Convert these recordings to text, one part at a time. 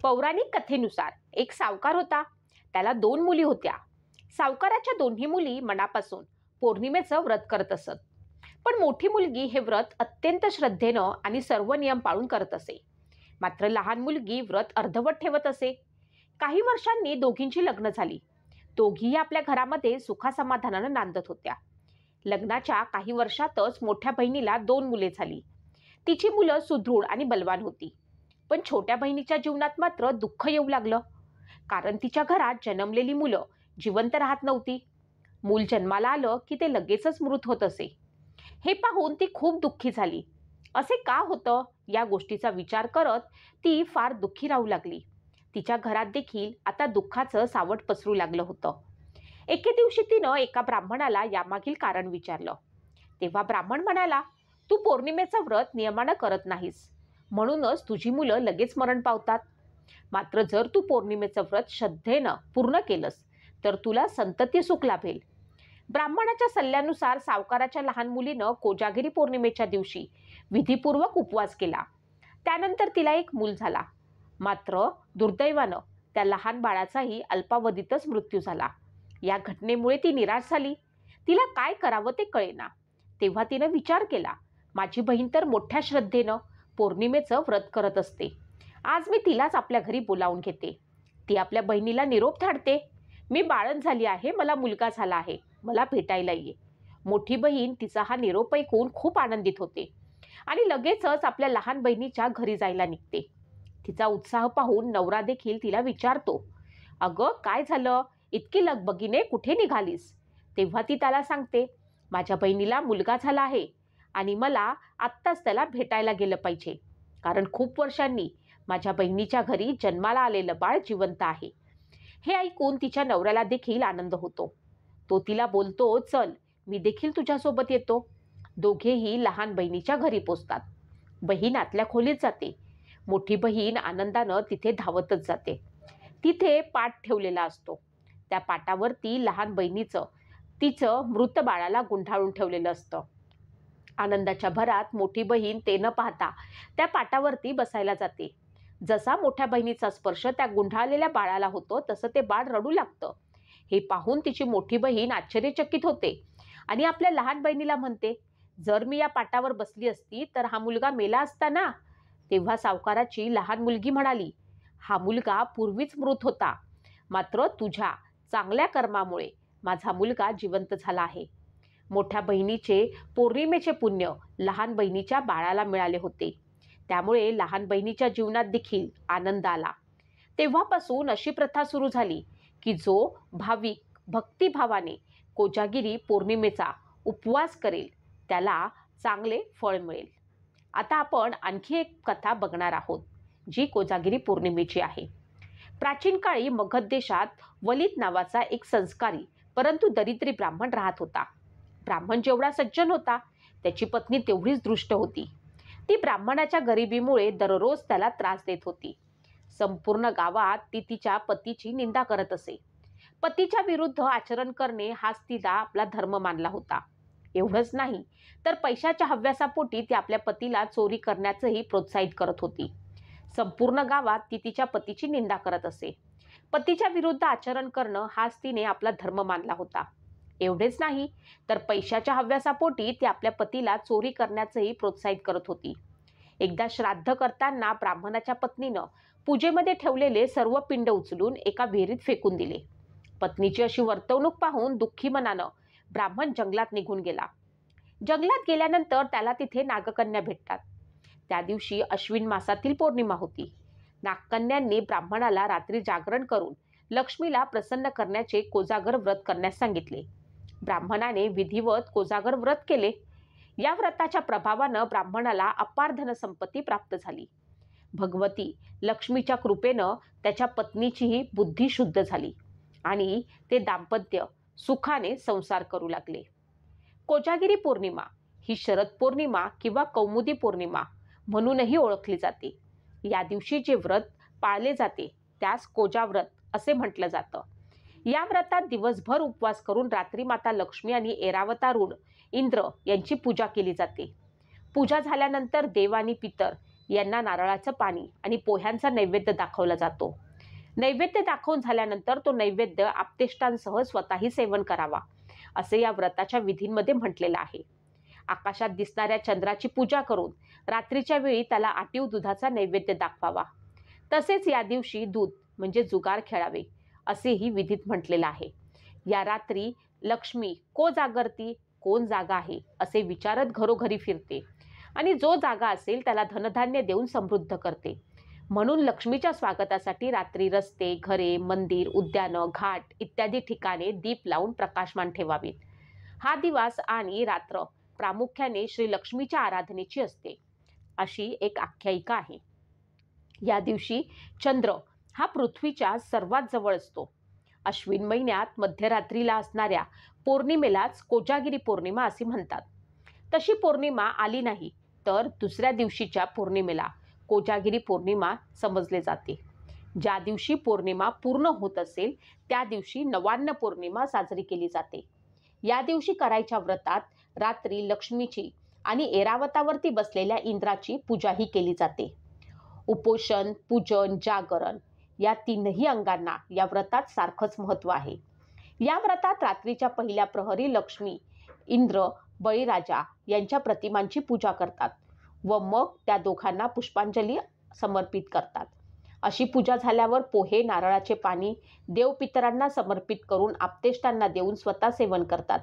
पौराणिक कथेनुसार एक सावकार होता. त्याला 2 मुली होत्या. सावकाराच्या दोन्ही मुली मनापासून पौर्णिमेचं व्रत करत असत. पण मोठी मुलगी हे व्रत अत्यंत श्रद्धेनं आणि सर्व नियम पाळून करत असे. मात्र लहान मुलगी व्रत अर्धवट ठेवत असे. काही वर्षांनी दोघींची लग्न झाली. दोघीही आपल्या घरामध्ये सुखासमाधानानं नांदत होत्या. लग्नाच्या काही वर्षातच मोठ्या बहिणीला 2 मुले झाली. तिची मुलं सुदृढ आणि बलवान होती. पण छोट्या बहिणीच्या जीवनात मात्र दुःख येऊ लागलं. कारण तिच्या घरात जन्मलेली मुलं जिवंत राहत नव्हती. मूल जन्माला आलं की ते लगेचच मृत होत असे. हे पाहून ती खूप दुःखी झाली. असे का होतं या गोष्टीचा विचार करत ती फार दुःखी राहू लागली. तिच्या घरात देखील आता दुःखाचं सावट पसरू लागलं होतं. एके दिवशी तिनं एका ब्राह्मणाला यामागील कारण विचारलं. तेव्हा ब्राह्मण म्हणाला, तू पौर्णिमेचं व्रत नियमानं करत नाहीस, म्हणूनच तुझी मुलं लगेच मरण पावतात. मात्र जर तू पौर्णिमेचं व्रत श्रद्धेनं पूर्ण केलंस तर तुला संतती सुख लाभेल. ब्राह्मणाच्या सल्ल्यानुसार सावकाराच्या लहान मुलीनं कोजागिरी पौर्णिमेच्या दिवशी विधीपूर्वक उपवास केला. त्यानंतर तिला एक मूल झाला. मात्र दुर्दैवानं त्या लहान बाळाचाही अल्पावधीतच मृत्यू झाला. या घटनेमुळे ती निराश झाली. तिला काय करावं ते कळेना. तेव्हा तिनं विचार केला, माझी बहीण तर मोठ्या श्रद्धेनं पौर्णिमेचं व्रत करत असते. आज मी तिलाच आपल्या घरी बोलावून घेते. ती आपल्या बहिणीला निरोप धाडते, मी बाळंत झाली आहे, मला मुलगा झाला आहे, मला भेटायला ये. मोठी बहीण तिचा हा निरोप ऐकून खूप आनंदित होते आणि लगेचच आपल्या लहान बहिणीच्या घरी जायला निघते. तिचा उत्साह पाहून नवरा देखील तिला विचारतो, अगं काय झालं, इतकी लगबगीने कुठे निघालीस? तेव्हा ती त्याला सांगते, माझ्या बहिणीला मुलगा झाला आहे आणि मला आत्ताच त्याला भेटायला गेलं पाहिजे. कारण खूप वर्षांनी माझ्या बहिणीच्या घरी जन्माला आलेलं बाळ जिवंत आहे. हे ऐकून तिच्या नवऱ्याला देखील आनंद होतो. तो तिला बोलतो, चल मी देखील तुझ्यासोबत येतो. दोघेही लहान बहिणीच्या घरी पोचतात. बहीण आतल्या खोलीत जाते. मोठी बहीण आनंदानं तिथे धावतच जाते. तिथे पाट ठेवलेला असतो. त्या पाटावरती लहान बहिणीचं तिचं मृत बाळाला गुंढाळून ठेवलेलं असतं. आनंदाच्या भरात मोठी बहीण ते न पाहता त्या पाटावरती बसायला जाते. जसा मोठ्या बहिणीचा स्पर्श त्या गुंढाळलेल्या बाळाला होतो तसं ते बाळ रडू लागतं. हे पाहून तिची मोठी बहीण आश्चर्यचकित होते आणि आपल्या लहान बहिणीला म्हणते, जर मी या पाटावर बसली असती तर हा मुलगा मेला असता ना. तेव्हा सावकाराची लहान मुलगी म्हणाली, हा मुलगा पूर्वीच मृत होता, मात्र तुझ्या चांगल्या कर्मामुळे माझा मुलगा जिवंत झाला आहे. मोठ्या बहिणीचे पौर्णिमेचे पुण्य लहान बहिणीच्या बाळाला मिळाले होते. त्यामुळे लहान बहिणीच्या जीवनात देखील आनंद आला. तेव्हापासून अशी प्रथा सुरू झाली की जो भाविक भक्तिभावाने कोजागिरी पौर्णिमेचा उपवास करेल त्याला चांगले फळ मिळेल. आता आपण आणखी एक कथा बघणार आहोत जी कोजागिरी पौर्णिमेची आहे. प्राचीन काळी मगध देशात वलित नावाचा एक संस्कारी परंतु दरिद्री ब्राह्मण राहत होता. ब्राह्मण जेवढा सज्जन होता त्याची पत्नी तेवढीच दृष्ट होती. ती ब्राह्मणाच्या गरिबीमुळे दररोज त्याला त्रास देत होती. संपूर्ण गावात ती तिच्या पतीची निंदा करत असे. पतीच्या विरुद्ध आचरण करणे हाच तिला आपला धर्म मानला होता. एवढंच नाही तर पैशाच्या हव्यासापोटी ती आपल्या पतीला चोरी करण्याचंही प्रोत्साहित करत होती. संपूर्ण गावात ती तिच्या पतीची निंदा करत असे. पतीच्या विरुद्ध आचरण करणं हाच तिने आपला धर्म मानला होता. एवढेच नाही तर पैशाच्या हव्यासापोटी ती आपल्या पतीला चोरी करण्याचंही प्रोत्साहित करत होती. एकदा श्राद्ध करताना ब्राह्मणाच्या पत्नीनं पूजेमध्ये ठेवलेले सर्व पिंड उचलून एका विहिरीत फेकून दिले. पत्नीची अशी वर्तवणूक पाहून दुःखी मनानं ब्राह्मण जंगलात निघून गेला. जंगलात गेल्यानंतर त्याला तिथे नागकन्या भेटतात. त्या दिवशी अश्विन मासातील पौर्णिमा होती. नागकन्यांनी ब्राह्मणाला रात्री जागरण करून लक्ष्मीला प्रसन्न करण्याचे कोजागर व्रत करण्यास सांगितले. ब्राह्मणाने विधिवत कोजागर व्रत केले. या व्रताच्या प्रभावानं ब्राह्मणाला अपार धनसंपत्ती प्राप्त झाली. भगवती लक्ष्मीच्या कृपेनं त्याच्या पत्नीचीही बुद्धी शुद्ध झाली आणि ते दाम्पत्य सुखाने संसार करू लागले. कोजागिरी पौर्णिमा ही शरद पौर्णिमा किंवा कौमुदी पौर्णिमा म्हणूनही ओळखली जाते. या दिवशी जे व्रत पाळले जाते त्यास कोजाव्रत असे म्हटलं जातं. या व्रतात दिवसभर उपवास करून रात्री माता लक्ष्मी आणि ऐरावतारूढ इंद्र यांची पूजा केली जाते. पूजा झाल्यानंतर देव आणि पितर यांना नारळाचं पाणी आणि पोह्यांचा नैवेद्य दाखवला जातो. नैवेद्य दाखवून झाल्यानंतर तो नैवेद्य आप्तेष्टांसह स्वतःही सेवन करावा, असे या व्रताच्या विधींमध्ये म्हटलेलं आहे. आकाशात दिसणाऱ्या चंद्राची पूजा करून रात्रीच्या वेळी त्याला आटीव दुधाचा नैवेद्य दाखवावा. तसेच या दिवशी दूध म्हणजे जुगार खेळावे, असेही विधीत म्हटलेलं आहे. या रात्री लक्ष्मी को जागरती, कोण जागा आहे, असे विचारत घरोघरी फिरते आणि जो जागा असेल त्याला धनधान्य देऊन समृद्ध करते. म्हणून लक्ष्मीच्या स्वागतासाठी रात्री रस्ते, घरे, मंदिर, उद्यानं, घाट इत्यादी ठिकाणे दीप लावून प्रकाशमान ठेवावीत. हा दिवस आणि रात्र प्रामुख्याने श्री लक्ष्मीच्या आराधनेची असते, अशी एक आख्यायिका आहे. या दिवशी चंद्र हा पृथ्वीच्या सर्वात जवळ असतो. अश्विन महिन्यात मध्यरात्रीला असणाऱ्या पौर्णिमेलाच कोजागिरी पौर्णिमा असे म्हणतात. तशी पौर्णिमा आली नाही तर दुसऱ्या दिवशीच्या पौर्णिमेला कोजागिरी पौर्णिमा समजले जाते. ज्या दिवशी पौर्णिमा पूर्ण होत असेल त्या दिवशी नवान्न पौर्णिमा साजरी केली जाते. या दिवशी करायच्या व्रतात रात्री लक्ष्मीची आणि ऐरावतावरती बसलेल्या इंद्राची पूजाही केली जाते. उपोषण, पूजन, जागरण या तीनही अंगांना या व्रतात सारखंच महत्त्व आहे. या व्रतात रात्रीच्या पहिल्या प्रहरी लक्ष्मी, इंद्र, बळीराजा यांच्या प्रतिमांची पूजा करतात व मग त्या दोघांना पुष्पांजली समर्पित करतात. अशी पूजा झाल्यावर पोहे, नारळाचे पाणी देवपितरांना समर्पित करून आप्तेष्टांना देऊन स्वतः सेवन करतात.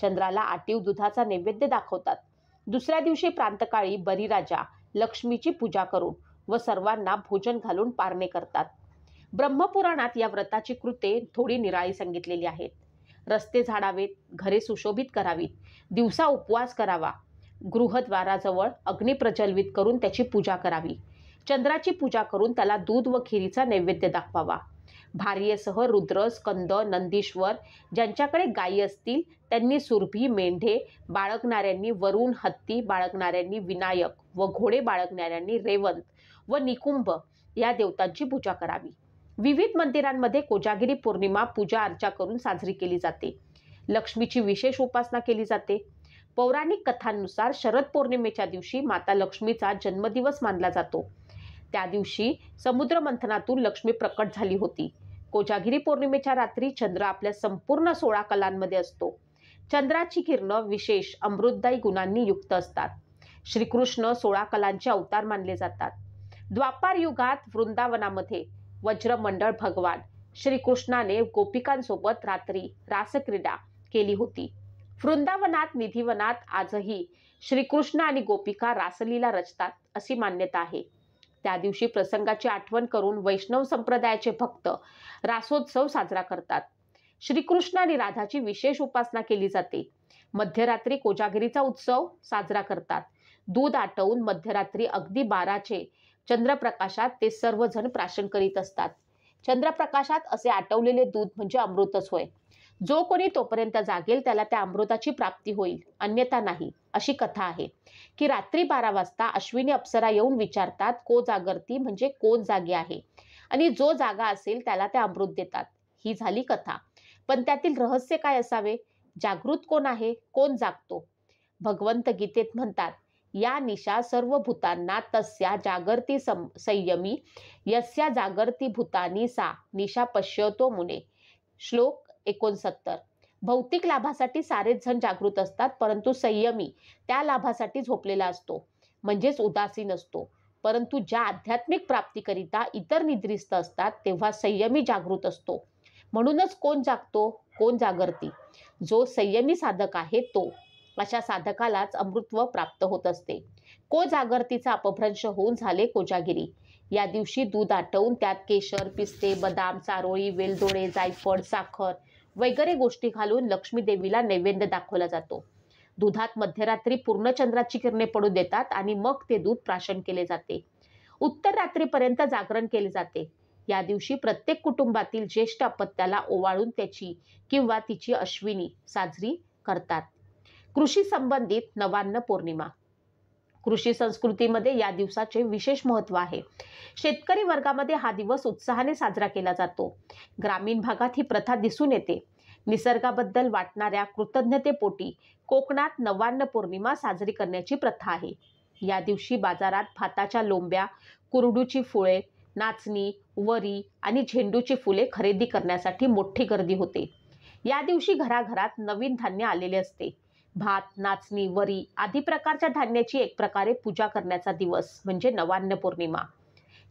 चंद्राला आटीव दुधाचा नैवेद्य दाखवतात. दुसऱ्या दिवशी प्रांतकाळी बळीराजा लक्ष्मीची पूजा करून व सर्वांना भोजन घालून पारणे करतात. ब्रह्मपुराणात या व्रताची कृते थोडी निराळी सांगितलेली आहेत. रस्ते झाडावेत, घरे सुशोभित करावीत, दिवसा उपवास करावा, गृहद्वाराजवळ अग्नी प्रज्वलित करून त्याची पूजा करावी, चंद्राची पूजा करून त्याला दूध व खिरीचा नैवेद्य दाखवावा. भार्येसह रुद्र, स्कंद, नंदीश्वर ज्यांच्याकडे गायी असतील त्यांनी सुरभी, मेंढे बाळगणाऱ्यांनी वरुण, हत्ती बाळगणाऱ्यांनी विनायक व घोडे बाळगणाऱ्यांनी रेवंत व निकुंभ या देवतांची पूजा करावी. विविध मंदिरांमध्ये कोजागिरी पौर्णिमा पूजा अर्चा करून साजरी केली जाते. लक्ष्मीची विशेष उपासना केली जाते. पौराणिक कथांनुसार शरद पौर्णिमेच्या दिवशी माता लक्ष्मीचा जन्मदिवस मानला जातो. त्या दिवशी समुद्र मंथनातून लक्ष्मी प्रकट झाली होती. कोजागिरी पौर्णिमेच्या रात्री चंद्र आपल्या संपूर्ण 16 कलांमध्ये असतो. चंद्राची किरणं विशेष अमृतदायी गुणांनी युक्त असतात. श्रीकृष्ण 16 कलांचे अवतार मानले जातात. द्वापार युगात वृंदावनामध्ये वज्रमंडळ भगवान श्रीकृष्णाने गोपिकांसोबत रात्री रासक्रीडा केली होती. वृंदावनात निधिवनात आजही श्रीकृष्ण आणि गोपिका रासलीला रचतात अशी मान्यता आहे. त्या दिवशी प्रसंगाची आठवण करून वैष्णव संप्रदायाचे भक्त रासोत्सव साजरा करतात. श्रीकृष्ण आणि राधाची विशेष उपासना केली जाते. मध्यरात्री कोजागिरीचा उत्सव साजरा करतात. दूध आटवून मध्यरात्री अगदी 12चे चंद्रप्रकाशात ते सर्वजण प्राशन करीत असतात. चंद्रप्रकाशात असे आटवलेले दूध म्हणजे अमृतच होय. जो कोणी तोपर्यंत जागेल त्याला त्या अमृताची प्राप्ती होईल, अन्यथा नाही. अशी कथा आहे की रात्री 12 वाजता अश्विनी अप्सरा येऊन विचारतात को जागरती म्हणजे कोण जागे आहे, आणि जो जागा असेल त्याला ते अमृत देतात. ही झाली कथा. पण त्यातील रहस्य काय असावे? जागृत कोण आहे, कोण जागतो? भगवंत गीतेत म्हणतात, या निशा सर्व भूतांना तस्या जागर्ती संयमी यस्या जागर्ती भूतानी सा निशा पश्यतो मुने. श्लोक 69. भौतिक लाभासाठी सारेच जण जागृत असतात, परंतु संयमी त्या लाभासाठी झोपलेला असतो, म्हणजेच उदासीन असतो. परंतु ज्या आध्यात्मिक प्राप्तीकरिता इतर निद्रिस्त असतात तेव्हा संयमी जागृत असतो. म्हणूनच कोण जागतो, कोण जागरती? जो संयमी साधक आहे तो. अशा साधकालाच अमृतत्व प्राप्त होत असते. को जागरतीचा अपभ्रंश होऊन झाले कोजागिरी. या दिवशी दूध आटवून त्यात केशर, पिस्ते, बदाम, चारोळी, वेलदोडे, जायफळ, साखर वगैरे गोष्टी घालून लक्ष्मी देवीला नैवेद्य दाखवला जातो. दुधात मध्यरात्री पूर्ण चंद्राची किरणे पडू देतात आणि मग ते दूध प्राशन केले जाते. उत्तर रात्रीपर्यंत जागरण केले जाते. या दिवशी प्रत्येक कुटुंबातील ज्येष्ठ अपत्याला ओवाळून त्याची किंवा तिची अश्विनी साजरी करतात. कृषी संबंधित नवान्न पौर्णिमा. कृषी संस्कृतीमध्ये या दिवसाचे विशेष महत्त्व आहे. शेतकरी वर्गामध्ये हा दिवस उत्साहाने साजरा केला जातो. ग्रामीण भागात ही प्रथा दिसून येते. निसर्गाबद्दल वाटणाऱ्या कृतज्ञतेपोटी कोकणात नवान्न पौर्णिमा साजरी करण्याची प्रथा आहे. या दिवशी बाजारात भाताच्या लोंब्या, कुरडूची फुले, नाचणी, वरी आणि झेंडूची फुले खरेदी करण्यासाठी मोठी गर्दी होते. या दिवशी घराघरात नवीन धान्य आलेले असते. भात, नाचणी, वरी आदी प्रकारच्या धान्याची एक प्रकारे पूजा करण्याचा दिवस म्हणजे नवान्न पौर्णिमा.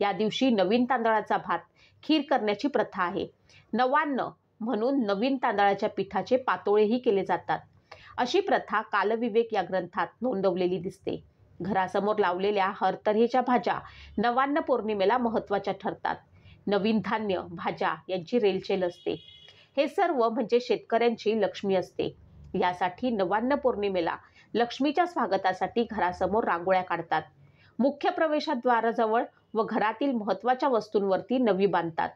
या दिवशी नवीन तांदळाचा भात, खीर करण्याची प्रथा आहे. नवान्न म्हणून नवीन तांदळाच्या पिठाचे पातोळेही केले जातात. अशी प्रथा कालविवेक या ग्रंथात नोंदवलेली दिसते. घरासमोर लावलेल्या हरतऱ्हेच्या भाज्या नवान्न पौर्णिमेला महत्त्वाच्या ठरतात. नवीन धान्य, भाज्या यांची रेलचेल असते. हे सर्व म्हणजे शेतकऱ्यांची लक्ष्मी असते. यासाठी नवान्न पौर्णिमेला लक्ष्मीच्या स्वागतासाठी घरासमोर रांगोळ्या काढतात. मुख्य प्रवेशद्वाराजवळ व घरातील महत्त्वाच्या वस्तूंवरती नवी बांधतात.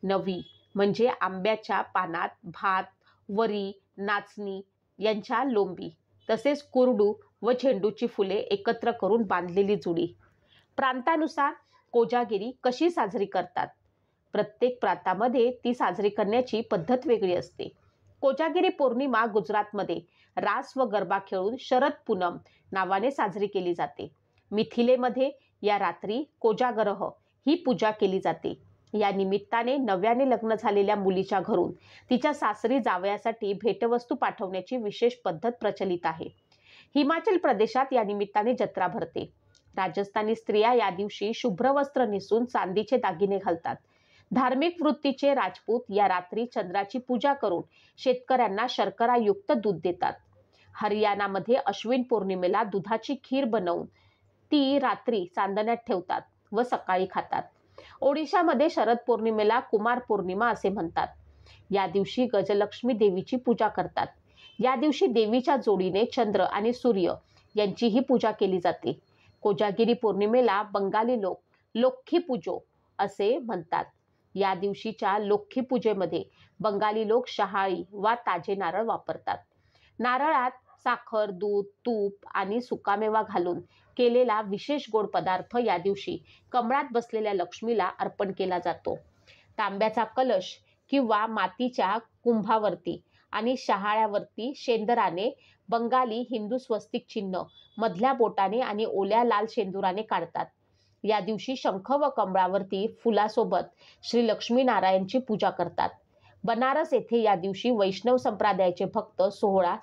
नवी म्हणजे आंब्याच्या पानात भात, वरी, नाचणी यांच्या लोंबी तसेच कुरडू व झेंडूची फुले एकत्र करून बांधलेली जुडी. प्रांतानुसार कोजागिरी कशी साजरी करतात? प्रत्येक प्रांतामध्ये ती साजरी करण्याची पद्धत वेगळी असते. कोजागिरी पौर्णिमा गुजरातमध्ये रास व गरबा खेळून शरद पूनम नावाने साजरी केली जाते. मिथिलेमध्ये या रात्री कोजागरह ही पूजा केली जाते. या निमित्ताने नव्याने लग्न झालेल्या मुलीच्या घरून तिच्या सासरी जावयासाठी भेटवस्तू पाठवण्याची विशेष पद्धत प्रचलित आहे. हिमाचल प्रदेशात या निमित्ताने जत्रा भरते. राजस्थानी स्त्रिया या दिवशी शुभ्र वस्त्र नेसून चांदीचे दागिने घालतात. धार्मिक वृत्तीचे राजपूत या रात्री चंद्राची पूजा करून शेतकऱ्यांना शर्करायुक्त दूध देतात. हरियाणामध्ये अश्विन पौर्णिमेला दुधाची खीर बनवून ती रात्री चांदण्यात ठेवतात व सकाळी खातात. ओडिशामध्ये शरद पौर्णिमेला कुमार पौर्णिमा असे म्हणतात. या दिवशी गजलक्ष्मी देवीची पूजा करतात. या दिवशी देवीच्या जोडीने चंद्र आणि सूर्य यांचीही पूजा केली जाते. कोजागिरी पौर्णिमेला बंगाली लोक लोक्खी पूजो असे म्हणतात. या दिवशीच्या लोक्खी पूजेमध्ये बंगाली लोक शहाळी वा ताजे नारळ वापरतात. नारळात साखर, दूध, तूप आणि सुकामेवा घालून केलेला विशेष गोड पदार्थ या दिवशी कमळात बसलेल्या लक्ष्मीला अर्पण केला जातो. तांब्याचा कलश किंवा मातीच्या कुंभावरती आणि शहाळ्यावरती शेंदराने बंगाली हिंदू स्वस्तिक चिन्ह मधल्या बोटाने आणि ओल्या लाल शेंदुराने काढतात. या दिवशी शंख व कमळावरती फुलासोबत श्री लक्ष्मीनारायणची पूजा करतात. बनारस येथे या दिवशी वैष्णव संप्रदायाचे भक्त सोहळा